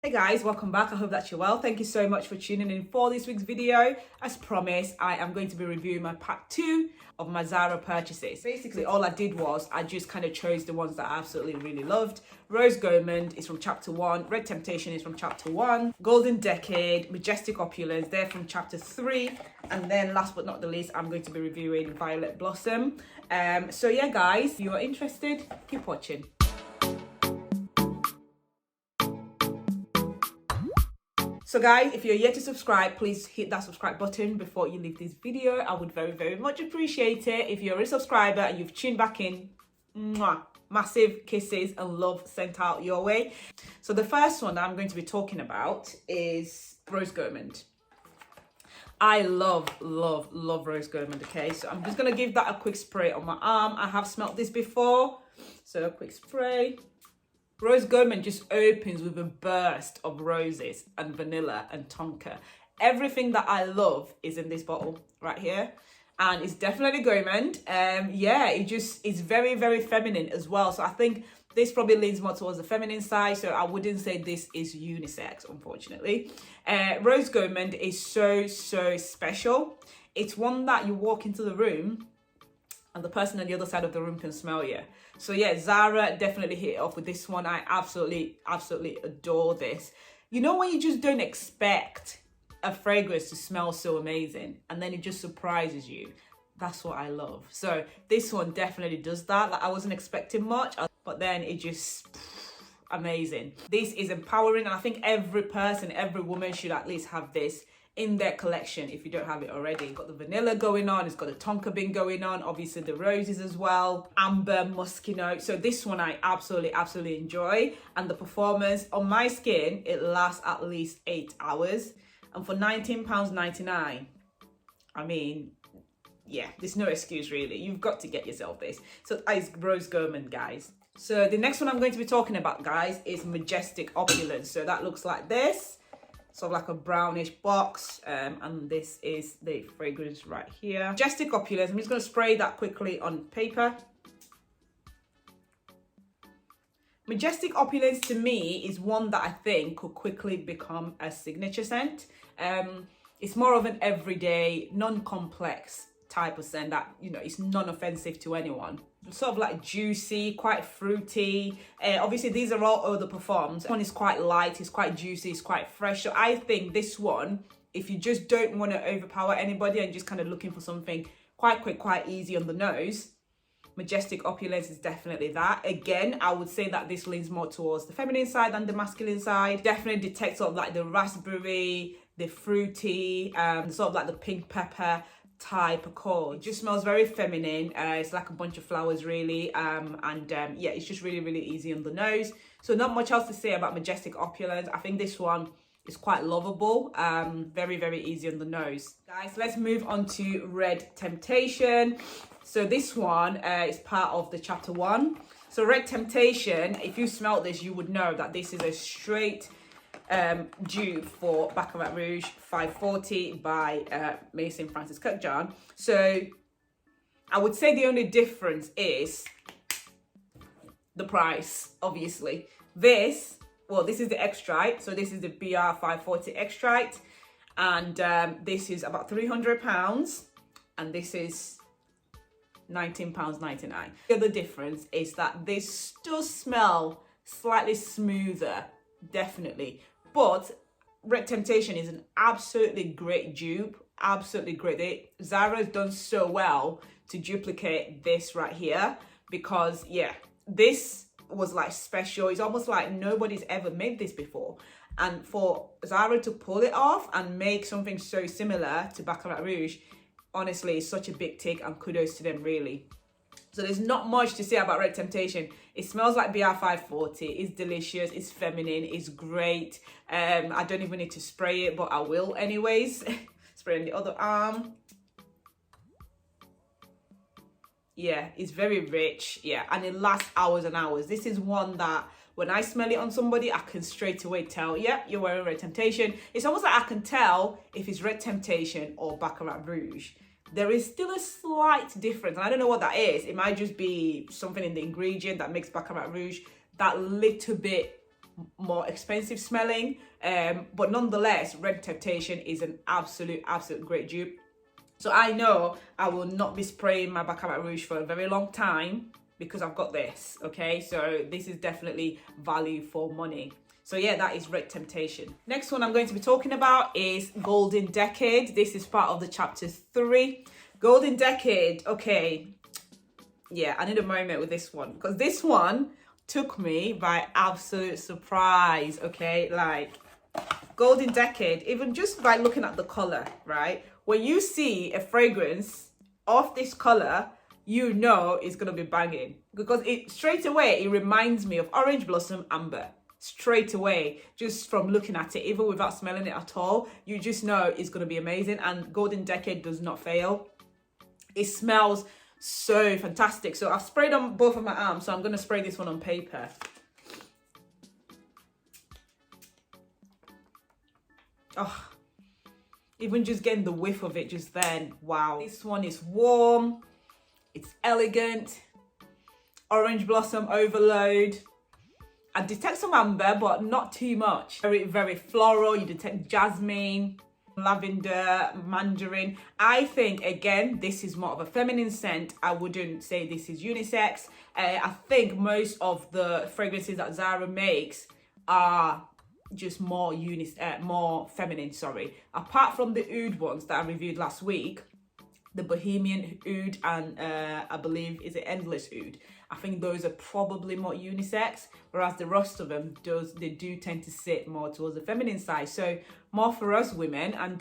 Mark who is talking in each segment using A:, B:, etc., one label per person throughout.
A: Hey guys, welcome back. I hope that you're well. Thank you so much for tuning in for this week's video. As promised, I am going to be reviewing my part 2 of my Zara purchases. Basically, all I did was I just kind of chose the ones that I absolutely really loved. Rose Gourmand is from chapter 1, Red Temptation is from chapter 1, Golden Decade, Majestic Opulence, they're from chapter 3, and then last but not the least, I'm going to be reviewing Violet Blossom. So yeah guys, if you are interested, keep watching. So guys, if you're yet to subscribe, please hit that subscribe button before you leave this video. I would very much appreciate it. If you're a subscriber and you've tuned back in, mwah, massive kisses and love sent out your way. So the first one that I'm going to be talking about is Rose Gourmand. I love Rose Gourmand, okay? So I'm just going to give that a quick spray on my arm. I have smelt this before, so a quick spray. Rose Gourmand just opens with a burst of roses and vanilla and tonka. Everything that I love is in this bottle right here. And it's definitely Gourmand. Yeah, it's very feminine as well. So I think this probably leans more towards the feminine side. So I wouldn't say this is unisex, unfortunately. Rose Gourmand is so special. It's one that you walk into the room and the person on the other side of the room can smell you. So yeah, Zara definitely hit it off with this one. I absolutely adore this. You know when you just don't expect a fragrance to smell so amazing and then it just surprises you? That's what I love. So this one definitely does that. Like I wasn't expecting much, but then it just amazing. This is empowering, and I think every person, every woman should at least have this in their collection if you don't have it already. It's got the vanilla going on, it's got the tonka bean going on, obviously the roses as well, amber, musky note. So this one I absolutely enjoy, and the performance on my skin, it lasts at least 8 hours, and for £19.99, I mean, yeah, there's no excuse really. You've got to get yourself this. So that is Rose Gourmand, guys. So the next one I'm going to be talking about, guys, is Majestic Opulence. So that looks like this. Sort of like a brownish box, and this is the fragrance right here. Majestic Opulence. I'm just going to spray that quickly on paper. Majestic Opulence to me is one that I think could quickly become a signature scent. It's more of an everyday, non-complex type of scent that, you know, it's non-offensive to anyone. Sort of like juicy, quite fruity. Obviously these are all eau de parfums. This one is quite light, it's quite juicy, it's quite fresh. So I think this one, if you just don't want to overpower anybody and just kind of looking for something quite quick, quite easy on the nose, Majestic Opulence is definitely that. Again, I would say that this leans more towards the feminine side than the masculine side. Definitely detects sort of like the raspberry, the fruity, sort of like the pink pepper type of chord. It just smells very feminine. It's like a bunch of flowers really, yeah, it's just really easy on the nose. So not much else to say about Majestic Opulence. I think this one is quite lovable, very easy on the nose. Guys, let's move on to Red Temptation. So this one is part of the chapter 1. So Red Temptation, if you smell this, you would know that this is a straight dupe for Baccarat Rouge 540 by Maison Francis Kurkdjian. So I would say the only difference is the price, obviously. This is the extract, so this is the BR 540 extract, and this is about £300, and this is £19.99. The other difference is that this does smell slightly smoother, definitely. But Red Temptation is an absolutely great dupe, absolutely great. Zara's done so well to duplicate this right here because, yeah, this was like special. It's almost like nobody's ever made this before. And for Zara to pull it off and make something so similar to Baccarat Rouge, honestly, it's such a big tick, and kudos to them, really. So there's not much to say about Red Temptation. It smells like BR 540. It's delicious. It's feminine. It's great. I don't even need to spray it, but I will anyways. Spray on the other arm. Yeah, it's very rich. Yeah, and it lasts hours and hours. This is one that when I smell it on somebody, I can straight away tell, yeah, you're wearing Red Temptation. It's almost like I can tell if it's Red Temptation or Baccarat Rouge. There is still a slight difference, and I don't know what that is. It might just be something in the ingredient that makes Baccarat Rouge that little bit more expensive smelling, but nonetheless, Red Temptation is an absolute great dupe. So I know I will not be spraying my Baccarat Rouge for a very long time because I've got this, okay? So this is definitely value for money. So yeah, that is Red Temptation. Next one I'm going to be talking about is Golden Decade. This is part of the chapter 3. Golden Decade, okay. Yeah, I need a moment with this one because this one took me by absolute surprise, okay? Like, Golden Decade, even just by looking at the color, right? When you see a fragrance of this color, you know it's gonna be banging because it straight away, it reminds me of Orange Blossom Amber. Straight away, just from looking at it, even without smelling it at all, you just know it's gonna be amazing. And Golden Decade does not fail. It smells so fantastic. So I've sprayed on both of my arms, so I'm gonna spray this one on paper. Oh, even just getting the whiff of it just then, wow. This one is warm, it's elegant, Orange Blossom Overload. I detect some amber, but not too much. Very floral. You detect jasmine, lavender, mandarin. I think, again, this is more of a feminine scent. I wouldn't say this is unisex. I think most of the fragrances that Zara makes are just more feminine, sorry. Apart from the oud ones that I reviewed last week, the Bohemian Oud and I believe is it Endless Oud. I think those are probably more unisex, whereas the rest of them they do tend to sit more towards the feminine side. So more for us women, and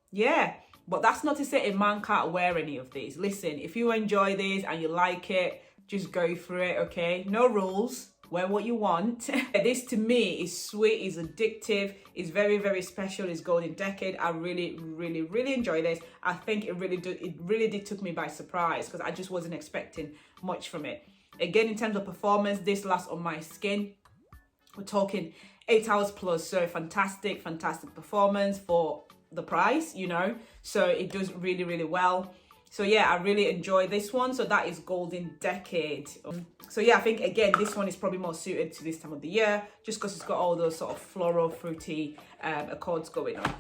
A: yeah. But that's not to say a man can't wear any of these. Listen, if you enjoy these and you like it, just go for it, okay? No rules. Wear what you want. This to me is sweet, is addictive, is very special, is Golden Decade. I really enjoy this. I think it really did took me by surprise because I just wasn't expecting much from it. Again, in terms of performance, this lasts on my skin. We're talking 8 hours plus, so fantastic performance for the price, you know. So it does really well. So yeah, I really enjoy this one. So that is Golden Decade. So yeah, I think again, this one is probably more suited to this time of the year, just because it's got all those sort of floral, fruity accords going on.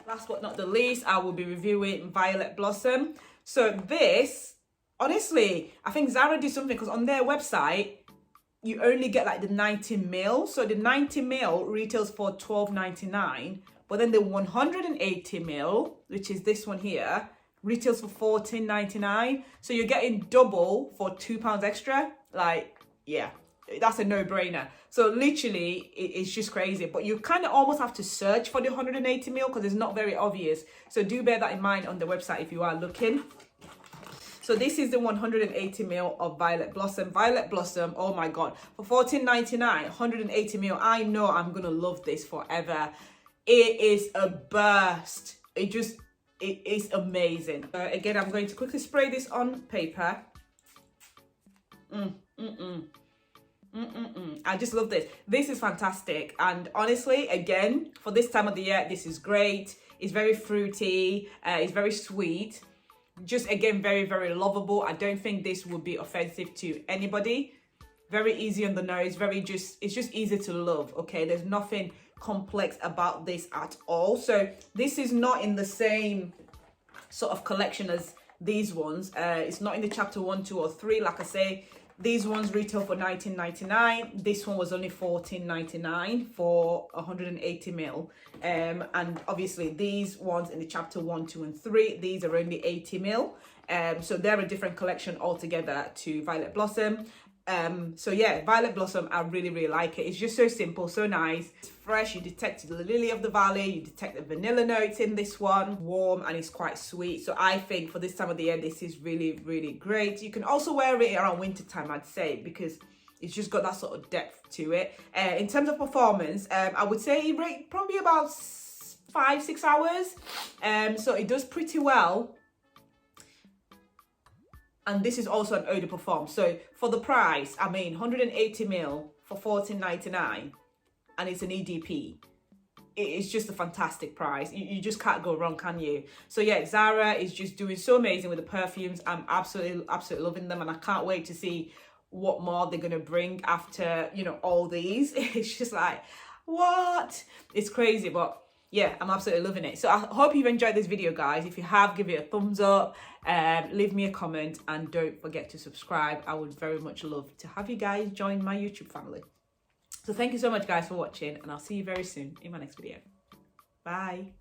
A: Last but not the least, I will be reviewing Violet Blossom. So this, honestly, I think Zara did something because on their website, you only get like the 90ml. So the 90ml retails for $12.99, but then the 180ml, which is this one here, retails for $14.99. So you're getting double for £2 extra. Like, yeah, that's a no-brainer. So literally, it's just crazy. But you kind of almost have to search for the 180ml because it's not very obvious. So do bear that in mind on the website if you are looking. So this is the 180ml of Violet Blossom. Violet Blossom, oh my God. For $14.99, 180ml, I know I'm going to love this forever. It is a burst. It is amazing. Again, I'm going to quickly spray this on paper. I just love this. This is fantastic. And honestly, again, for this time of the year, this is great. It's very fruity. It's very sweet. Just again, very lovable. I don't think this would be offensive to anybody. Very easy on the nose. It's just easy to love. Okay, there's nothing complex about this at all. So this is not in the same sort of collection as these ones. It's not in the chapter 1, 2, or 3. Like I say, these ones retail for $19.99. This one was only $14.99 for 180ml. And obviously these ones in the chapter 1, 2, and 3, these are only 80ml. So they're a different collection altogether to Violet Blossom. So yeah, Violet Blossom, I really like it. It's just so simple, so nice. It's fresh. You detect the lily of the valley. You detect the vanilla notes in this one. Warm, and it's quite sweet. So I think for this time of the year, this is really great. You can also wear it around winter time, I'd say, because it's just got that sort of depth to it. In terms of performance, I would say it rate probably about 5-6 hours. So it does pretty well. And this is also an eau de parfum. So for the price, I mean, 180ml for $14.99, and it's an EDP. It's just a fantastic price. You just can't go wrong, can you? So yeah, Zara is just doing so amazing with the perfumes. I'm absolutely loving them, and I can't wait to see what more they're gonna bring after, you know, all these. It's just like, what? It's crazy, but yeah, I'm absolutely loving it. So I hope you've enjoyed this video, guys. If you have, give it a thumbs up, leave me a comment, and don't forget to subscribe. I would very much love to have you guys join my YouTube family. So thank you so much, guys, for watching, and I'll see you very soon in my next video. Bye.